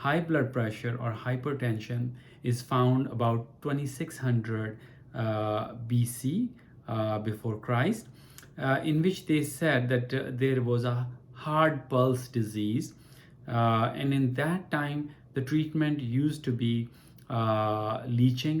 high blood pressure or hypertension is found about 2600 BC, before Christ, in which they said that there was a hard pulse disease, and in that time the treatment used to be leeching,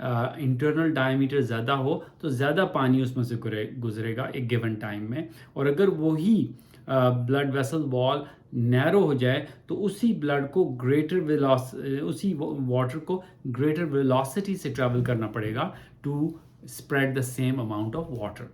internal diameter زیادہ ہو تو زیادہ پانی اس میں سے گزرے گا ایک given time میں، اور اگر وہی بلڈ ویسل وال نیرو ہو جائے تو اسی بلڈ کو اسی واٹر کو گریٹر ویلاسٹی سے ٹریول کرنا پڑے گا to spread the same amount of water.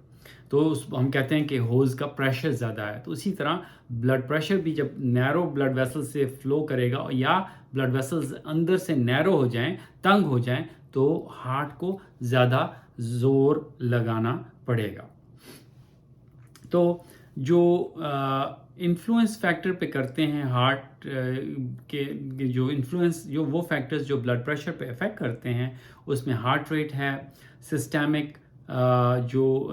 تو ہم کہتے ہیں کہ ہوز کا پریشر زیادہ ہے. تو اسی طرح بلڈ پریشر بھی جب نیرو بلڈ ویسل سے فلو کرے گا یا بلڈ ویسلز اندر سے نیرو ہو جائیں، تنگ ہو جائیں، تو ہارٹ کو زیادہ زور لگانا پڑے گا. تو جو انفلوئنس فیکٹر پہ کرتے ہیں ہارٹ کے جو انفلوئنس جو وہ فیکٹرز جو بلڈ پریشر پہ افیکٹ کرتے ہیں، اس میں ہارٹ ریٹ ہے، سسٹمک جو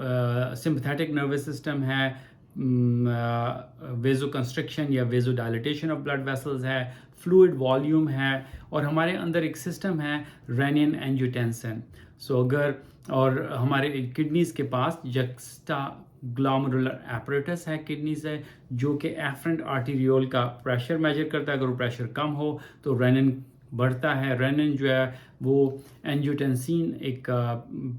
سمپتھیٹک نروس سسٹم ہے، ویزو کنسٹرکشن یا ویزو ڈائلیٹیشن آف بلڈ ویسلز ہے، فلوئڈ والیوم ہے، اور ہمارے اندر ایک سسٹم ہے رینین اینجیوٹینسن. اگر اور ہمارے کڈنیز کے پاس جکسٹا گلامرولر ایپریٹس ہے کڈنیز ہے، جو کہ ایفرنٹ آرٹیریول کا پریشر میجر کرتا ہے. اگر وہ پریشر کم ہو تو رینن بڑھتا ہے. رینن جو ہے وہ اینجیوٹینسین ایک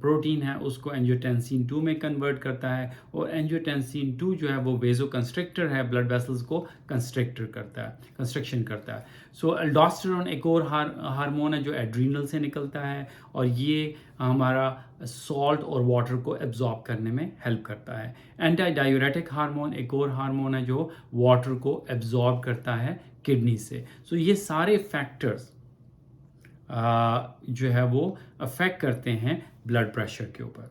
پروٹین ہے، اس کو اینجیوٹینسین 2 میں کنورٹ کرتا ہے، اور اینجیوٹینسین 2 جو ہے وہ ویزو کنسٹرکٹر ہے، بلڈ ویسلز کو کنسٹرکشن کرتا ہے. الڈوسٹرون ایک اور ہارمون ہے جو ایڈرینل سے نکلتا ہے، اور یہ ہمارا سالٹ اور واٹر کو ایبزارب کرنے میں ہیلپ کرتا ہے. اینٹی ڈائیوریٹک ہارمون ایک اور ہارمون ہے جو واٹر کو ایبزارب کرتا ہے کڈنی سے. یہ سارے فیکٹرز جو ہے وہ افیکٹ کرتے ہیں بلڈ پریشر کے اوپر.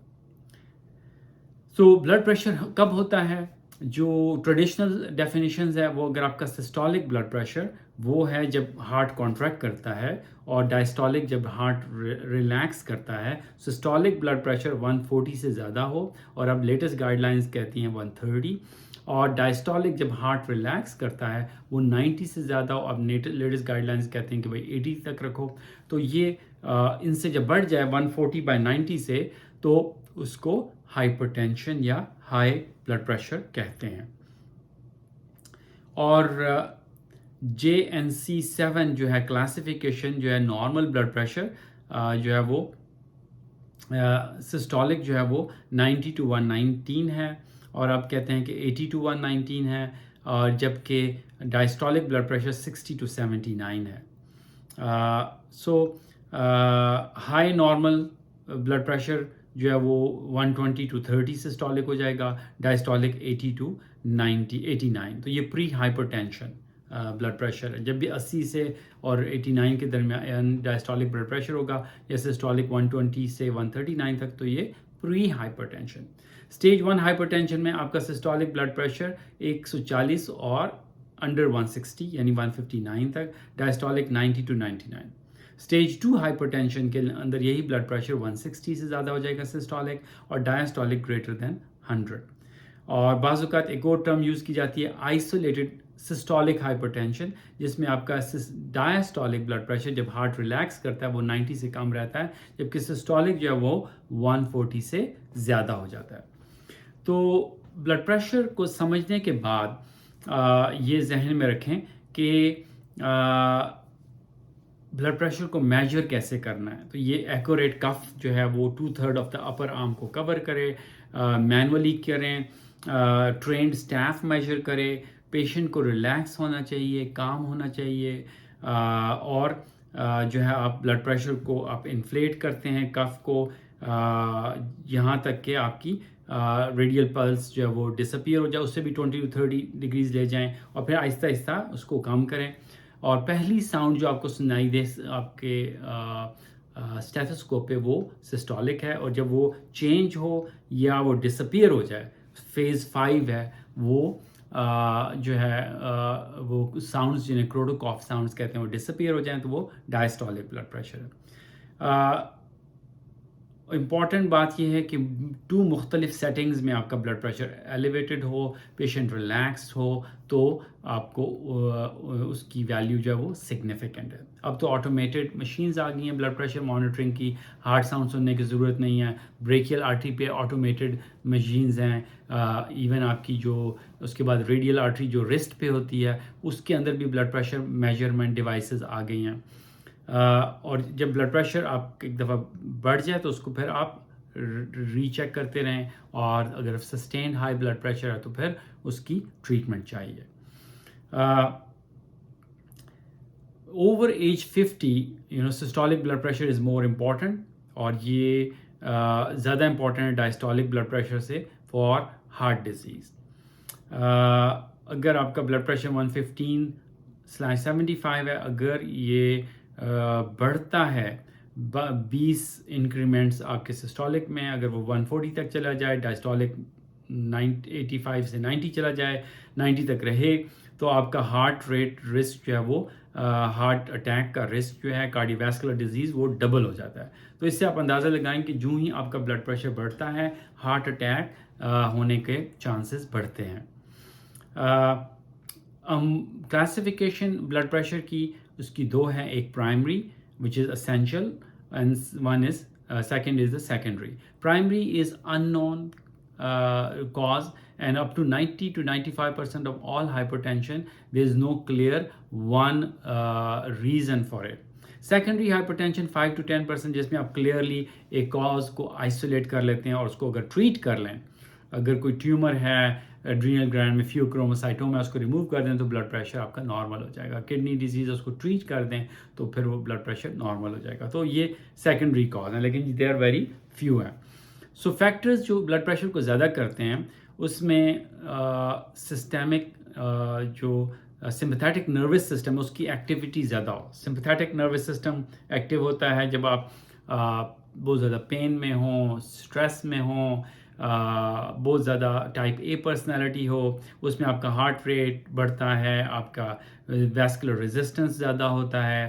بلڈ پریشر کب ہوتا ہے؟ جو ٹریڈیشنل ڈیفینیشنز ہے وہ اگر آپ کا سسٹولک بلڈ پریشر وہ ہے جب ہارٹ کانٹریکٹ کرتا ہے، اور ڈائسٹولک جب ہارٹ ریلیکس کرتا ہے. سسٹولک بلڈ پریشر 140 سے زیادہ ہو، اور اب لیٹسٹ گائیڈ لائنز کہتی ہیں 130، اور ڈائسٹولک جب ہارٹ ریلیکس کرتا ہے وہ 90 سے زیادہ ہو. اب لیٹسٹ گائیڈ لائنز کہتے ہیں کہ بھائی 80 تک رکھو. تو یہ ان سے جب بڑھ جائے 140/90 سے تو اس کو ہائپر ٹینشن یا ہائی بلڈ پریشر کہتے ہیں. اور JNC7 جو ہے کلاسیفیکیشن جو ہے نارمل بلڈ پریشر جو ہے وہ سسٹولک جو ہے وہ 90 to 119 ہے، اور اب کہتے ہیں کہ 80 to 119 ہے، اور جبکہ ڈائسٹولک بلڈ پریشر 60 to 79 ہے. ہائی نارمل بلڈ پریشر جو ہے وہ 120 to 30 سسٹولک ہو جائے گا، ڈائسٹولک 80 to 89. تو یہ پری ہائپر ٹینشن بلڈ پریشر ہے. جب بھی 80 سے اور 89 کے درمیان ڈائسٹولک بلڈ پریشر ہوگا، یا سسٹولک 120 سے 139 تک، تو یہ prehypertension. Stage 1 hypertension میں آپ کا سسٹولک بلڈ پریشر 140 اور انڈر 160 یعنی 159 تک، diastolic 90 to 99. Stage 2 hyper tension کے اندر یہی بلڈ پریشر 160 سے زیادہ ہو جائے گا سسٹولک، اور ڈائسٹولک گریٹر دین 100. اور بعض اوقات ایک اور ٹرم یوز کی جاتی ہے آئسولیٹڈ سسٹولک ہائپر ٹینشن، جس میں آپ کا ڈائسٹولک بلڈ پریشر جب ہارٹ ریلیکس کرتا ہے وہ 90 سے کم رہتا ہے، جبکہ سسٹولک جو ہے وہ 140 سے زیادہ ہو جاتا ہے. تو بلڈ پریشر کو سمجھنے کے بعد یہ ذہن میں رکھیں کہ بلڈ پریشر کو میجر کیسے کرنا ہے. تو یہ ایکوریٹ کف جو ہے وہ 2/3 آف دا اپر آرم کو کور کرے، مینولی کریں، ٹرینڈ سٹاف میجر کرے. پیشنٹ کو ریلیکس ہونا چاہیے، کام ہونا چاہیے، اور جو ہے آپ بلڈ پریشر کو آپ انفلیٹ کرتے ہیں کف کو یہاں تک کہ آپ کی ریڈیل پلس جو ہے وہ ڈسپیئر ہو جائے، اس سے بھی 20 to 30 ڈگریز لے جائیں، اور پھر آہستہ آہستہ اس کو کم کریں. اور پہلی ساؤنڈ جو آپ کو سنائی دے آپ کے اسٹیتھوسکوپ پہ وہ سسٹولک ہے، اور جب وہ چینج ہو یا وہ ڈسپیئر ہو جائے، فیز 5 ہے وہ جو ہے وہ ساؤنڈز جنہیں کروڈوکاف ساؤنڈز کہتے ہیں وہ ڈسپیئر ہو جائیں تو وہ ڈائسٹولک بلڈ پریشر ہے. امپورٹنٹ بات یہ ہے کہ 2 مختلف سیٹنگز میں آپ کا بلڈ پریشر ایلیویٹڈ ہو، پیشنٹ ریلیکس ہو، تو آپ کو اس کی ویلیو جو ہے وہ سگنیفیکنٹ ہے. اب تو آٹومیٹڈ مشینز آ گئی ہیں بلڈ پریشر مانیٹرنگ کی، ہارٹ ساؤنڈ سننے کی ضرورت نہیں ہے. بریکیل آرٹری پہ آٹومیٹڈ مشینز ہیں، ایون آپ کی جو اس کے بعد ریڈیل آرٹری جو رسٹ پہ ہوتی ہے اس کے اندر بھی بلڈ پریشر میجرمنٹ ڈیوائسز آ گئی ہیں. اور جب بلڈ پریشر آپ ایک دفعہ بڑھ جائے تو اس کو پھر آپ ری چیک کرتے رہیں، اور اگر سسٹینڈ ہائی بلڈ پریشر ہے تو پھر اس کی ٹریٹمنٹ چاہیے. Over age 50 systolic blood pressure is more important, اور یہ زیادہ امپورٹنٹ ہے ڈائسٹولک بلڈ پریشر سے فار ہارٹ ڈیزیز. اگر آپ کا بلڈ پریشر 115/75 ہے، اگر یہ بڑھتا ہے 20 انکریمنٹس آپ کے سسٹولک میں، اگر وہ 140 تک چلا جائے، ڈائسٹولک 85 سے 90 چلا جائے، 90 تک رہے، تو آپ کا ہارٹ ریٹ رسک جو ہے وہ ہارٹ اٹیک کا رسک جو ہے، کارڈی ویسکولر ڈیزیز، وہ ڈبل ہو جاتا ہے. تو اس سے آپ اندازہ لگائیں کہ جو ہی آپ کا بلڈ پریشر بڑھتا ہے، ہارٹ اٹیک ہونے کے چانسز بڑھتے ہیں. کلاسیفیکیشن بلڈ پریشر کی اس کی دو ہیں، ایک primary which is essential and one is second is the secondary. Primary is unknown cause, and up to 90 to 95% of all hypertension there is no clear one reason for it. Secondary hypertension 5 to 10% جس میں آپ clearly ایک cause کو isolate کر لیتے ہیں اور اس کو اگر ٹریٹ کر لیں، اگر کوئی ٹیومر ہے ایڈرینل گلینڈ میں، فیوکروموسائٹوما، اس کو ریموو کر دیں تو بلڈ پریشر آپ کا نارمل ہو جائے گا. کڈنی ڈیزیز اس کو ٹریٹ کر دیں تو پھر وہ بلڈ پریشر نارمل ہو جائے گا. تو یہ سیکنڈری کاز ہیں، لیکن دے آر ویری فیو ہیں. سو فیکٹرز جو بلڈ پریشر کو زیادہ کرتے ہیں اس میں سسٹمک جو سمپیتھیٹک نروس سسٹم اس کی ایکٹیویٹی زیادہ ہو. سمپیتھیٹک نروس سسٹم ایکٹیو ہوتا ہے جب آپ بہت زیادہ پین میں ہوں، اسٹریس میں ہوں، بہت زیادہ ٹائپ اے پرسنالٹی ہو، اس میں آپ کا ہارٹ ریٹ بڑھتا ہے، آپ کا ویسکولر ریزسٹنس زیادہ ہوتا ہے.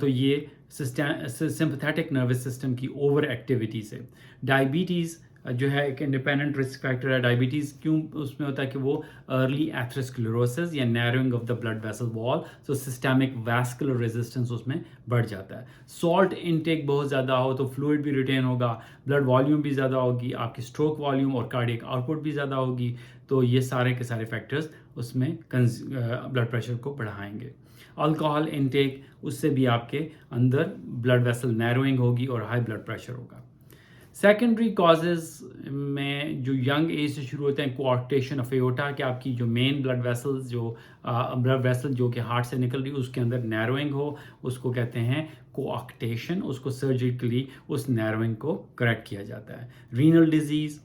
تو یہ سمپیتھیٹک نروس سسٹم کی اوور ایکٹیویٹی سے. ڈائبٹیز جو ہے ایک انڈیپینڈنٹ رسک فیکٹر ہے. ڈائبٹیز کیوں اس میں ہوتا ہے کہ وہ ارلی ایتھروسکلیروسس یا narrowing of the blood vessel wall, so systemic vascular resistance اس میں بڑھ جاتا ہے. سالٹ انٹیک بہت زیادہ ہو تو فلوئڈ بھی ریٹین ہوگا، بلڈ والیوم بھی زیادہ ہوگی، آپ کی اسٹروک والیوم اور کارڈیک آؤٹ پٹ بھی زیادہ ہوگی. تو یہ سارے کے سارے فیکٹرز اس میں بلڈ پریشر کو بڑھائیں گے. الکوہول انٹیک، اس سے بھی آپ کے اندر بلڈ ویسل نیروئنگ ہوگی اور ہائی بلڈ پریشر ہوگا. سیکنڈری کازز میں جو ینگ ایج سے شروع ہوتے ہیں، کوآکٹیشن آف ایورٹا، کہ آپ کی جو مین بلڈ ویسل جو کہ ہارٹ سے نکل رہی ہے اس کے اندر نیروئنگ ہو، اس کو کہتے ہیں کوآکٹیشن. اس کو سرجیکلی اس نیروئنگ کو کریکٹ کیا جاتا ہے. رینل ڈیزیز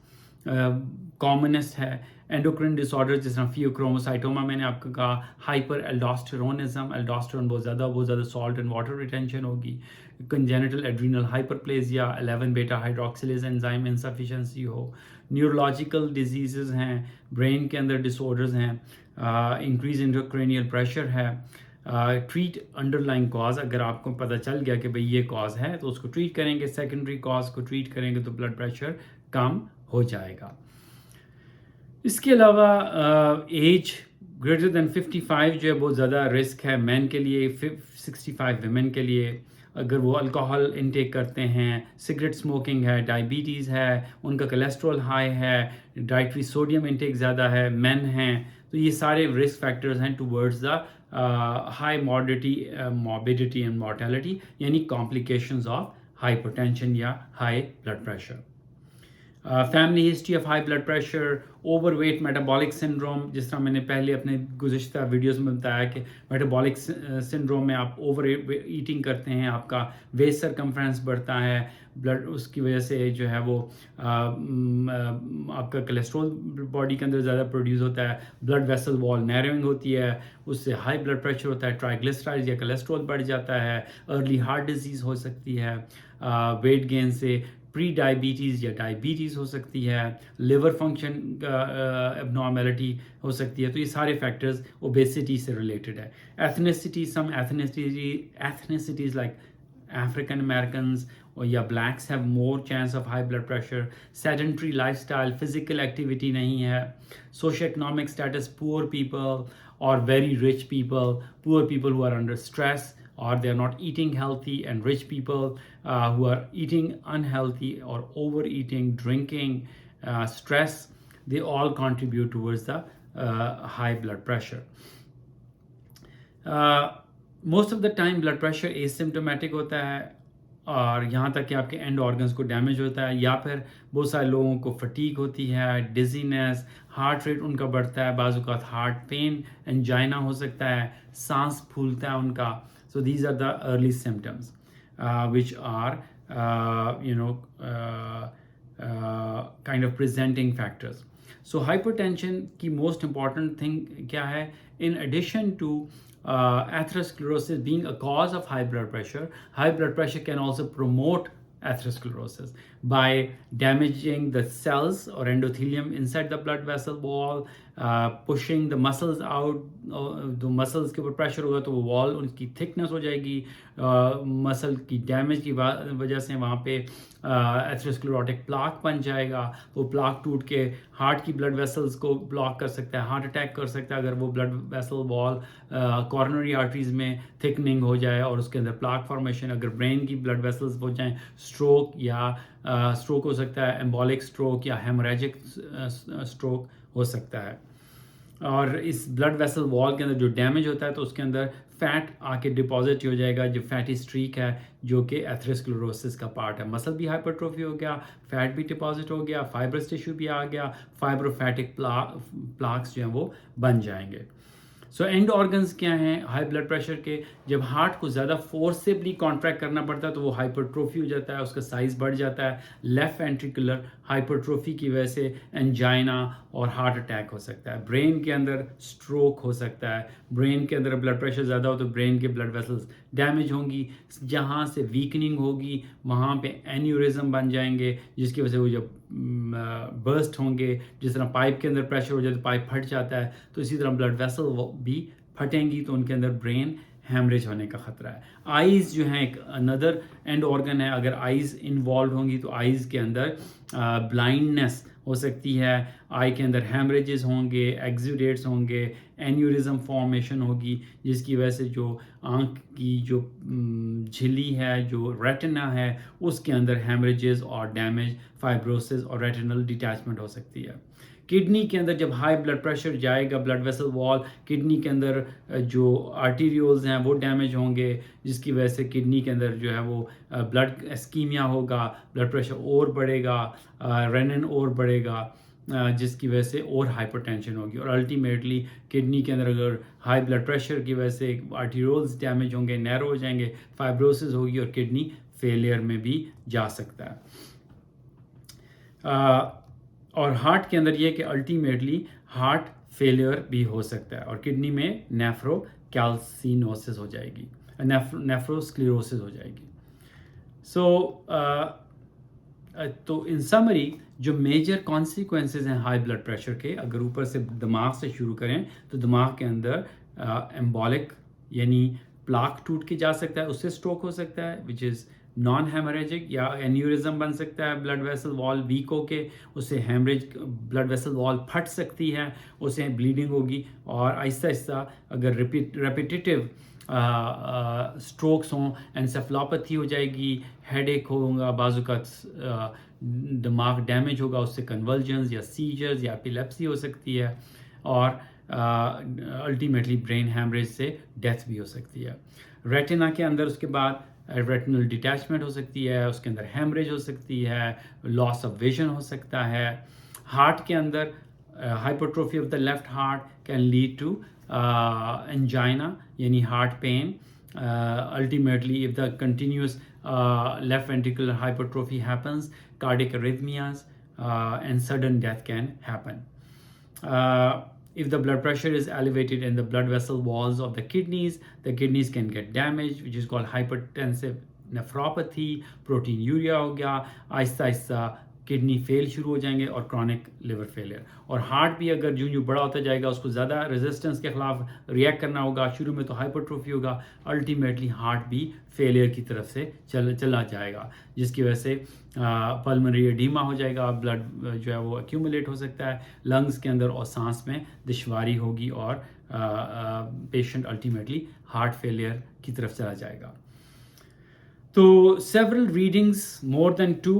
کامنسٹ ہے. اینڈوکرین ڈس آرڈر جس طرح فیوکروموسائٹوما میں نے آپ کو کہا. ہائپر الڈوسٹرونزم، الڈوسٹرون بہت زیادہ سالٹ اینڈ واٹر ریٹینشن ہوگی. کنجینٹل ایڈرینل ہائپرپلیزیا، 11 بیٹا ہائیڈروکسیلیز انزائم انسفیشنسی ہو. نیورولوجیکل ڈیزیزز ہیں، برین کے اندر ڈس آرڈرز ہیں. انکریز انٹرکرینیل پریشر ہے. ٹریٹ انڈر لائن کاز، اگر آپ کو پتہ چل گیا کہ بھئی یہ کاز ہے تو اس کو ٹریٹ کریں گے. سیکنڈری کاز کو ٹریٹ کریں گے تو بلڈ پریشر کم ہو جائے گا. اس کے علاوہ ایج گریٹر دین 55 جو ہے بہت زیادہ رسک ہے مین کے لیے، 65 ویمن کے لیے. اگر وہ الکوہول انٹیک کرتے ہیں، سگریٹ اسموکنگ ہے، ڈائبٹیز ہے، ان کا کولیسٹرول ہائی ہے، ڈائٹری سوڈیم انٹیک زیادہ ہے، مین ہیں، تو یہ سارے رسک فیکٹرز ہیں towards the high morbidity and mortality, یعنی کمپلیکیشنز آف ہائپرٹینشن یا high blood pressure. Family history of high blood pressure, overweight, metabolic syndrome, جس طرح میں نے پہلے اپنے گزشتہ ویڈیوز میں بتایا کہ میٹابولک سنڈروم میں آپ اوور ایٹنگ کرتے ہیں، آپ کا ویسٹ سرکمفرنس بڑھتا ہے، بلڈ اس کی وجہ سے جو ہے وہ آپ کا کولیسٹرول باڈی کے اندر زیادہ پروڈیوس ہوتا ہے، بلڈ ویسل وال نیروئنگ ہوتی ہے، اس سے ہائی بلڈ پریشر ہوتا ہے، ٹرائیگلسرائڈز یا کولیسٹرول بڑھ جاتا ہے، ارلی ہارٹ ڈیزیز ہو سکتی ہے، ویٹ گین سے پری ڈائبٹیز یا ڈائبٹیز ہو سکتی ہے، لیور فنکشن اب نارمیلٹی ہو سکتی ہے. تو یہ سارے فیکٹرز اوبیسٹی سے ریلیٹڈ ہے. Ethnicity, some ethnicities like African Americans یا blacks have more chance of high blood pressure. Sedentary lifestyle, physical activity نہیں ہے. Socioeconomic status, poor people اور very rich people. Poor people who are under stress or they are not eating healthy, and rich people who are eating unhealthy or overeating, drinking, stress, they all contribute towards the high blood pressure. Most of the time blood pressure asymptomatic ہوتا ہے اور یہاں تک کہ آپ کے and organs کو damage ہوتا ہے، یا پھر بہت سارے لوگوں کو فٹیگ ہوتی ہے، ڈیزینس، ہارٹ ریٹ ان کا بڑھتا ہے، بعض اوقات ہارٹ پین، انجائنا ہو سکتا ہے، سانس پھولتا ہے ان کا. So these are the early symptoms which are kind of presenting factors. So hypertension کی most important thing کیا ہے؟ In addition to atherosclerosis being a cause of high blood pressure can also promote atherosclerosis by damaging the cells or endothelium inside the blood vessel wall, pushing the muscles out. تو muscles کے اوپر pressure ہوگا تو وہ وال ان کی thickness ہو جائے گی، مسل کی ڈیمیج کی وجہ سے وہاں پہ ایتھروسکلیروٹک پلاک بن جائے گا. وہ پلاک ٹوٹ کے ہارٹ کی بلڈ ویسلز کو بلاک کر سکتا ہے، ہارٹ اٹیک کر سکتا ہے اگر وہ بلڈ ویسل وال کارنری آرٹریز میں تھکننگ ہو جائے اور اس کے اندر پلاک فارمیشن. اگر برین کی بلڈ ویسلز ہو جائیں، اسٹروک یا اسٹروک ہو سکتا ہے، ایمبولک اسٹروک یا ہیموریجک اسٹروک ہو سکتا ہے. اور اس بلڈ ویسل وال کے اندر جو ڈیمیج ہوتا ہے تو اس کے اندر فیٹ آ کے ڈپازٹ ہو جائے گا، جو فیٹی اسٹریک ہے جو کہ ایتھروسکلیروسس کا پارٹ ہے. مسل بھی ہائپرٹروفی ہو گیا، فیٹ بھی ڈپازٹ ہو گیا، فائبرس ٹیشو بھی آ گیا، فائبروفیٹک پلاکس جو ہیں وہ بن جائیں گے. سو اینڈ آرگنز کیا ہیں ہائی بلڈ پریشر کے؟ جب ہارٹ کو زیادہ فورسبلی کانٹریکٹ کرنا پڑتا ہے تو وہ ہائپرٹروفی ہو جاتا ہے، اس کا سائز بڑھ جاتا ہے. لیفٹ وینٹریکولر ہائپرٹروفی کی وجہ سے انجائنا اور ہارٹ اٹیک ہو سکتا ہے. برین کے اندر اسٹروک ہو سکتا ہے. برین کے اندر بلڈ پریشر زیادہ ہو تو برین کے بلڈ ویسلز ڈیمیج ہوں گی، جہاں سے ویکننگ ہوگی وہاں پہ اینیورزم بن جائیں گے، جس کی وجہ سے وہ جب برسٹ ہوں گے، جس طرح پائپ کے اندر پریشر ہو جائے تو پائپ پھٹ جاتا ہے، تو اسی طرح بلڈ ویسل بھی پھٹیں گی تو ان کے اندر برین ہیمریج ہونے کا خطرہ ہے. آئیز جو ہیں ایک اندر اینڈ آرگن ہے، اگر آئیز انوالو ہوں گی تو آئیز کے اندر بلائنڈنس ہو سکتی ہے، آئی کے اندر ہیمریجز ہوں گے، ایگزوڈیٹس ہوں گے، اینیورزم فارمیشن ہوگی، جس کی وجہ سے جو آنکھ کی جو جھلی ہے، جو ریٹنا ہے، اس کے اندر ہیمریجز اور ڈیمیج، فائبروسس اور ریٹنل ڈیٹیچمنٹ ہو سکتی ہے. کڈنی کے اندر جب ہائی بلڈ پریشر جائے گا، بلڈ ویسل وال، کڈنی کے اندر جو آرٹیریولز ہیں وہ ڈیمیج ہوں گے، جس کی وجہ سے کڈنی کے اندر جو ہے وہ بلڈ اسکیمیا ہوگا، بلڈ پریشر اور بڑھے گا، رینن اور بڑھے گا، جس کی وجہ سے اور ہائپر ٹینشن ہوگی. اور الٹیمیٹلی کڈنی کے اندر اگر ہائی بلڈ پریشر کی وجہ سے آرٹیریولز ڈیمیج ہوں گے، نیرو ہو جائیں گے، فائبروسس ہوگی اور کڈنی فیلئر میں بھی جا سکتا ہے. اور ہارٹ کے اندر یہ کہ الٹیمیٹلی ہارٹ فیلئر بھی ہو سکتا ہے اور کڈنی میں نیفرو کیلسینوسس ہو جائے گی، نیفروسکلیروسس ہو جائے گی. تو ان سمری جو میجر کانسیکوینسز ہیں ہائی بلڈ پریشر کے، اگر اوپر سے دماغ سے شروع کریں تو دماغ کے اندر ایمبولک یعنی پلاک ٹوٹ کے جا سکتا ہے، اس سے اسٹروک ہو سکتا ہے وچ از نان ہیمریجک، یا اینیورزم بن سکتا ہے بلڈ ویسل وال ویک ہو کے، اس سے ہیمریج بلڈ ویسل وال پھٹ سکتی ہے، اس سے بلیڈنگ ہوگی. اور آہستہ آہستہ اگر ریپیٹیٹیو اسٹروکس ہوں، انسیفلوپیتھی ہو جائے گی، ہیڈ ایک ہوگا، بعض اوقات دماغ ڈیمیج ہوگا، اس سے کنولجنز یا سیجرز یا ایپیلیپسی ہو سکتی ہے، اور الٹیمیٹلی برین ہیمریج سے ڈیتھ بھی ہو سکتی ہے. ریٹنا کے اندر اس کے بعد ریٹنل ڈیٹیچمنٹ ہو سکتی ہے، اس کے اندر ہیمریج ہو سکتی ہے، لاس آف ویژن ہو سکتا ہے. ہارٹ کے اندر hypertrophy of the left heart can lead to angina یعنی heart pain. Ultimately if the continuous left ventricular hypertrophy happens, cardiac arrhythmias and sudden death can happen. If the blood pressure is elevated in the blood vessel walls of the kidneys can get damaged, which is called hypertensive nephropathy. proteinuria ہو گیا، آہستہ آہستہ kidney فیل شروع ہو جائیں گے اور chronic liver failure. اور heart بھی اگر جو بڑا ہوتا جائے گا اس کو زیادہ ریزسٹنس کے خلاف ریئیکٹ کرنا ہوگا. شروع میں تو ہائپرٹروفی ہوگا، الٹیمیٹلی ہارٹ بھی فیلئر کی طرف سے چلا جائے گا، جس کی وجہ سے پلمنری ایڈیما ہو جائے گا، بلڈ جو ہے وہ ایکیومولیٹ ہو سکتا ہے لنگز کے اندر اور سانس میں دشواری ہوگی اور پیشنٹ الٹیمیٹلی ہارٹ فیلئر کی طرف چلا جائے گا. تو several readings more than 2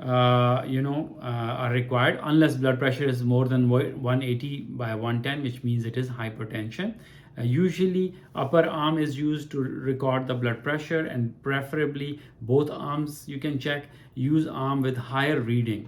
are required unless blood pressure is more than 180/110, which means it is hypertension. Usually upper arm is used to record the blood pressure, and preferably both arms you can check. Use arm with higher reading,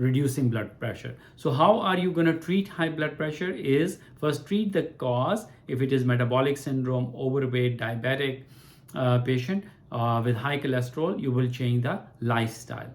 reducing blood pressure. So how are you going to treat high blood pressure is first treat the cause. If it is metabolic syndrome, overweight, diabetic patient with high cholesterol, you will change the lifestyle.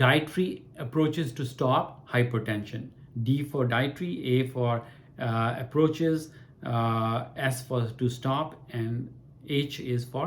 dietary approaches to stop hypertension. D for dietary, A for approaches, S for to stop, and H is for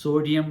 sodium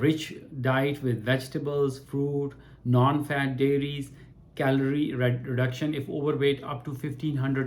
rich diet with vegetables, fruit, non-fat dairies, calorie reduction. If overweight up to 1500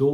2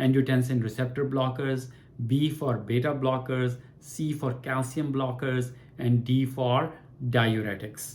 angiotensin receptor blockers, B for beta blockers, C for calcium blockers, and D for diuretics,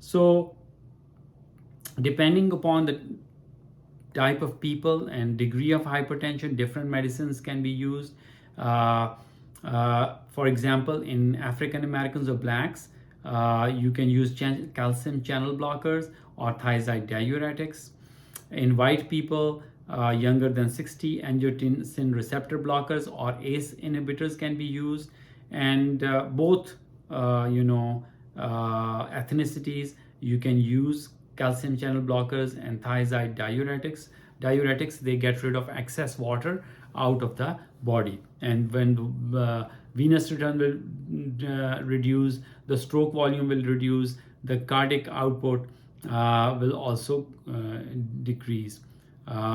So depending upon the type of people and degree of hypertension, different medicines can be used. For example, in African Americans or blacks, you can use calcium channel blockers or thiazide diuretics. In white people younger than 60, angiotensin receptor blockers or ACE inhibitors can be used. And both ethnicities, you can use calcium channel blockers and thiazide diuretics. Diuretics, they get rid of excess water out of the body, and when venous return will reduce, the stroke volume will reduce, the cardiac output will also decrease.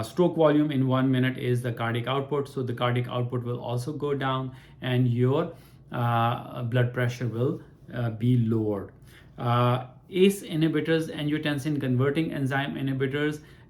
Stroke volume in 1 minute is the cardiac output, so the cardiac output will also go down, and your blood pressure will be lowered. ACE inhibitors, angiotensin converting enzyme inhibitors.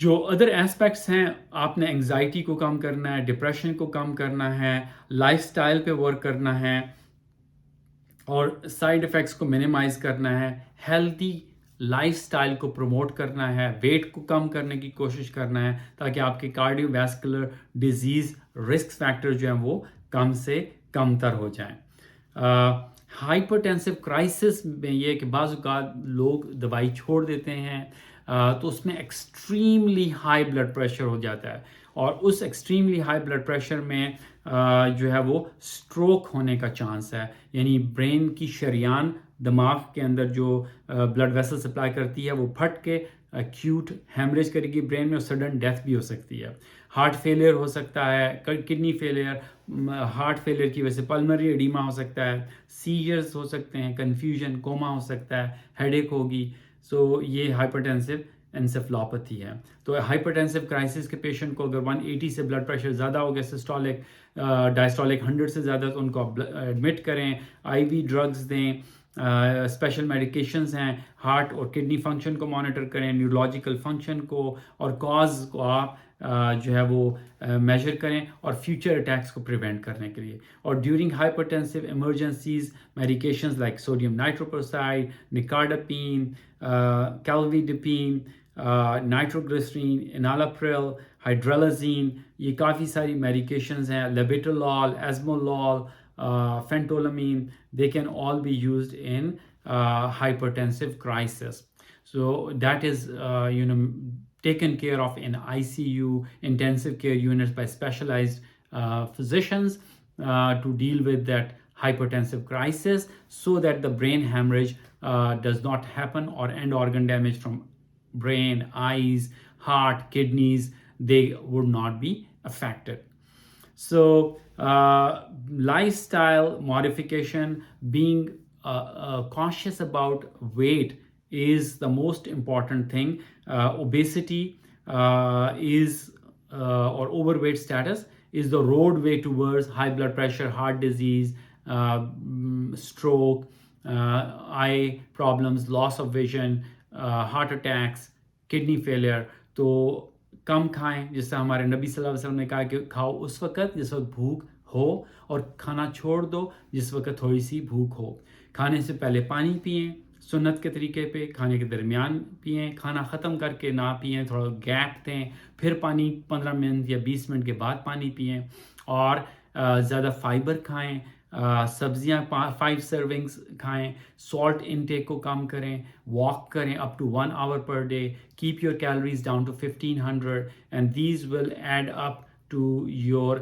جو other aspects ہیں، آپ نے anxiety کو کم کرنا ہے، depression کو کم کرنا ہے، لائف سٹائل پہ ورک کرنا ہے، اور سائیڈ افیکٹس کو منیمائز کرنا ہے، ہیلتھی لائف سٹائل کو پروموٹ کرنا ہے، ویٹ کو کم کرنے کی کوشش کرنا ہے تاکہ آپ کے cardio vascular disease risk factor جو ہیں وہ کم سے کم تر ہو جائیں۔ ہائپرٹینسو کرائسس میں یہ کہ بعض اوقات لوگ دوائی چھوڑ دیتے ہیں، تو اس میں ایکسٹریملی ہائی بلڈ پریشر ہو جاتا ہے، اور اس ایکسٹریملی ہائی بلڈ پریشر میں جو ہے وہ سٹروک ہونے کا چانس ہے، یعنی برین کی شریان دماغ کے اندر جو بلڈ ویسل سپلائی کرتی ہے وہ پھٹ کے ایکیوٹ ہیمریج کرے گی برین میں، اور سڈن ڈیتھ بھی ہو سکتی ہے۔ ہارٹ فیلئر ہو سکتا ہے، کڈنی فیلئر، ہارٹ فیلئر کی وجہ سے پلمنری ایڈیما ہو سکتا ہے، سیجرز ہو سکتے ہیں، کنفیوژن، کوما ہو سکتا ہے، ہیڈ ایک ہوگی۔ سو یہ ہائپرٹینسو انسیفلوپیتھی ہے۔ تو ہائپرٹینسو کرائسس کے پیشنٹ کو اگر 180 سے بلڈ پریشر زیادہ ہو گیا، سسٹولک ڈائسٹولک 100 سے زیادہ، تو ان کو ایڈمٹ کریں، آئی وی ڈرگز دیں، اسپیشل میڈیکیشنز ہیں، ہارٹ اور کڈنی فنکشن کو مانیٹر کریں، نیورولوجیکل فنکشن کو اور کاز کو آپ جو ہے وہ میجر کریں، اور فیوچر اٹیکس کو پریونٹ کرنے کے لیے۔ اور during hypertensive emergencies medications like sodium nitroprusside, nicardipine, clevidipine, nitroglycerin, enalapril, hydralazine, یہ کافی ساری میڈیکیشنز ہیں، لیبیٹولول، ایزمولول، phentolamine, they can all be used in hypertensive crisis. So that is taken care of in ICU, intensive care units, by specialized physicians to deal with that hypertensive crisis, so that the brain hemorrhage does not happen, or end organ damage from brain, eyes, heart, kidneys, they would not be affected. So lifestyle modification, being cautious about weight is the most important thing. Obesity is or overweight status is the roadway towards high blood pressure, heart disease, stroke, eye problems, loss of vision, heart attacks, kidney failure. تو کم کھائیں، جس سے ہمارے نبی صلی اللہ علیہ وسلم نے کہا کہ کھاؤ اس وقت جس وقت بھوک ہو، اور کھانا چھوڑ دو جس وقت تھوڑی سی بھوک ہو۔ کھانے سے پہلے پانی پئیں سنت کے طریقے پہ، کھانے کے درمیان پئیں، کھانا ختم کر کے نہ پئیں، تھوڑا گیپ دیں، پھر پانی 15 منٹ یا 20 منٹ کے بعد پانی پئیں، اور زیادہ فائبر کھائیں، سبزیاں 5 سرونگس کھائیں، سالٹ انٹیک کو کم کریں، واک کریں up to 1 hour per day, keep your calories down to 1500, and these will add up to your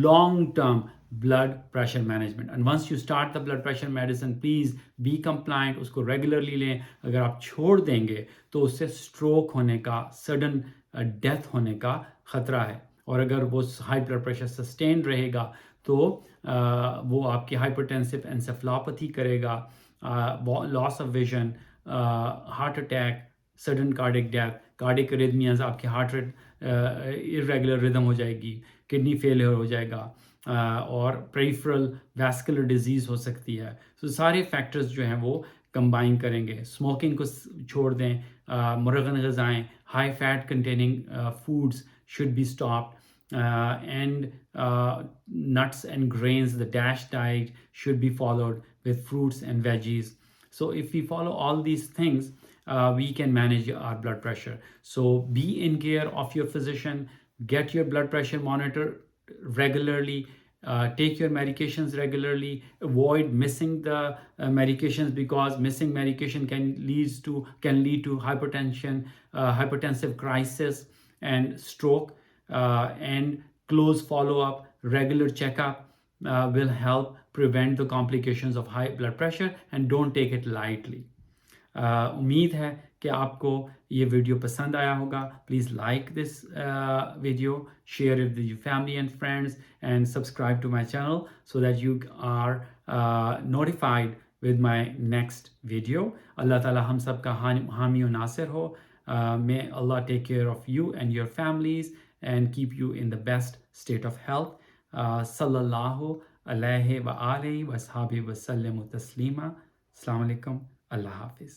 long term blood pressure management. And once you start the blood pressure medicine, please be compliant، اس کو regularly لیں۔ اگر آپ چھوڑ دیں گے تو اس سے stroke ہونے کا، سڈن ڈیتھ ہونے کا خطرہ ہے، اور اگر وہ ہائی بلڈ پریشر سسٹینڈ رہے گا تو وہ آپ کی ہائپرٹینسو انسیفلوپیتھی کرے گا، loss of vision, heart attack, sudden cardiac death, cardiac arrhythmias, آپ کی ہارٹ ریٹ ارریگولر ردم ہو جائے گی، کڈنی فیلئر ہو جائے گا، اور پریفرل ویسکولر ڈیزیز ہو سکتی ہے۔ تو سارے فیکٹرز جو ہیں وہ کمبائن کریں گے۔ اسموکنگ کو چھوڑ دیں، مرغن غذائیں، high fat containing foods should be stopped, and nuts and grains, the DASH diet should be followed with fruits and veggies. So if we follow all these things, we can manage our blood pressure. So be in care of your physician, get your blood pressure monitored regularly, take your medications regularly, avoid missing the medications, because missing medication can lead to hypertension, hypertensive crisis, and stroke, and close follow-up, regular checkup will help prevent the complications of high blood pressure, and don't take it lightly. امید ہے کہ آپ کو یہ video پسند آیا ہوگا۔ Please like this video, share it with your family and friends, and subscribe to my channel so that you are notified with my next video. اللہ تعالیٰ ہم سب کا حامی و ناصر ہو۔ May Allah take care of you and your families and keep you in the best state of health. Sallallahu alayhi wa alihi wa sahbihi wa sallam taslima. Assalamu alaikum. Allah Hafiz.